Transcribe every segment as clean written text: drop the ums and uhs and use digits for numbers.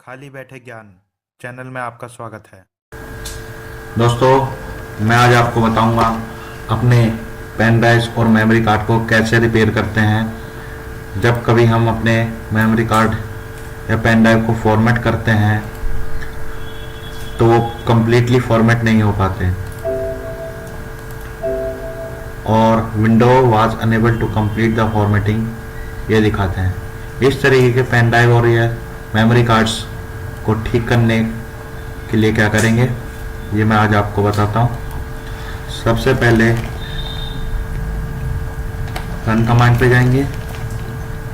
खाली बैठे ज्ञान चैनल में आपका स्वागत है। दोस्तों, मैं आज आपको बताऊंगा अपने पेन ड्राइव और मेमोरी कार्ड को कैसे रिपेयर करते हैं। जब कभी हम अपने मेमोरी कार्ड या पेन ड्राइव को फॉर्मेट करते हैं तो वो कम्प्लीटली फॉर्मेट नहीं हो पाते और window was unable to complete the formatting ये दिखाते हैं। इस तरीके के पेन ड्राइव और ये मेमोरी कार्ड्स को ठीक करने के लिए क्या करेंगे ये मैं आज आपको बताता हूँ। सबसे पहले रन कमांड पे जाएंगे,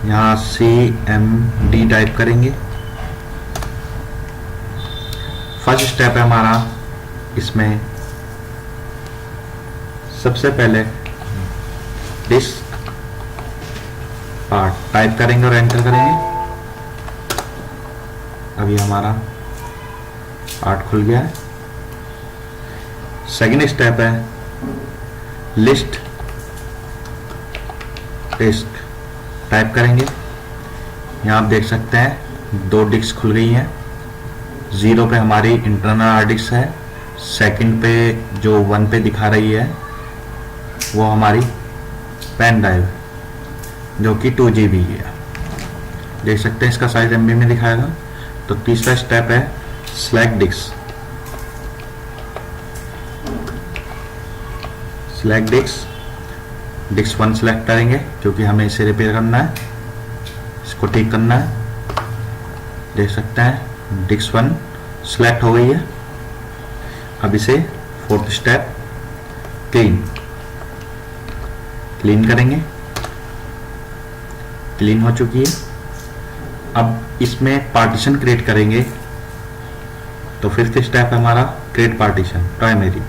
यहाँ CMD टाइप करेंगे। फर्स्ट स्टेप है हमारा, इसमें सबसे पहले डिस्क पार्ट टाइप करेंगे और एंटर करेंगे। अभी हमारा पार्ट खुल गया है। सेकेंड स्टेप है लिस्ट डिस्क टाइप करेंगे। यहाँ आप देख सकते हैं दो डिस्क खुल गई हैं। 0 पे हमारी इंटरनल हार्ड डिस्क है, सेकंड पे जो 1 पे दिखा रही है वो हमारी पेन ड्राइव जो कि 2 GB है। देख सकते हैं इसका साइज MB में दिखाएगा। तो तीसरा स्टेप है select disk. Select disk 1 select करेंगे क्योंकि हमें इसे रिपेयर करना है, इसको ठीक करना है। देख सकते हैं डिस्क 1 सेलेक्ट हो गई है। अब इसे फोर्थ स्टेप क्लीन करेंगे। क्लीन हो चुकी है। अब इसमें पार्टीशन क्रिएट करेंगे। तो फिफ्थ स्टेप है हमारा create partition primary.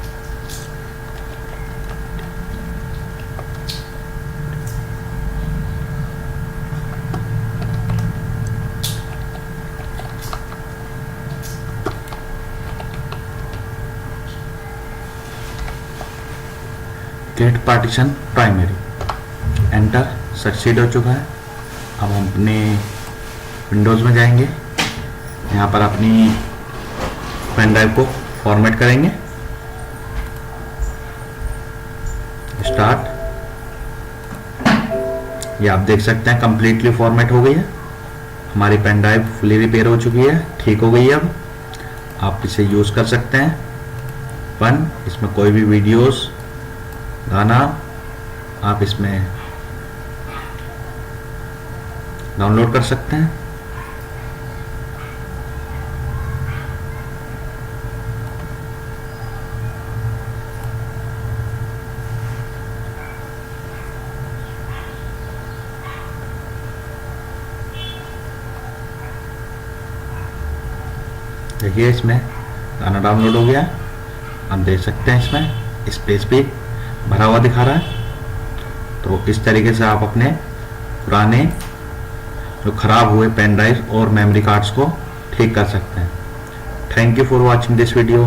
Create partition primary, enter succeed हो चुका है। अब हम अपने विंडोज़ में जाएंगे, यहाँ पर अपनी पेन ड्राइव को फॉर्मेट करेंगे। स्टार्ट। ये आप देख सकते हैं कंप्लीटली फॉर्मेट हो गई है। हमारी पेन ड्राइव फुली रिपेयर हो चुकी है, ठीक हो गई है। अब आप इसे यूज़ कर सकते हैं। इसमें कोई भी वीडियोस गाना आप इसमें डाउनलोड कर सकते हैं। देखिए इसमें गाना डाउनलोड हो गया। हम देख सकते हैं इसमें स्पेस भी भरा हुआ दिखा रहा है। तो इस तरीके से आप अपने पुराने जो खराब हुए पेन ड्राइव और मेमोरी कार्ड्स को ठीक कर सकते हैं। Thank you for watching this video.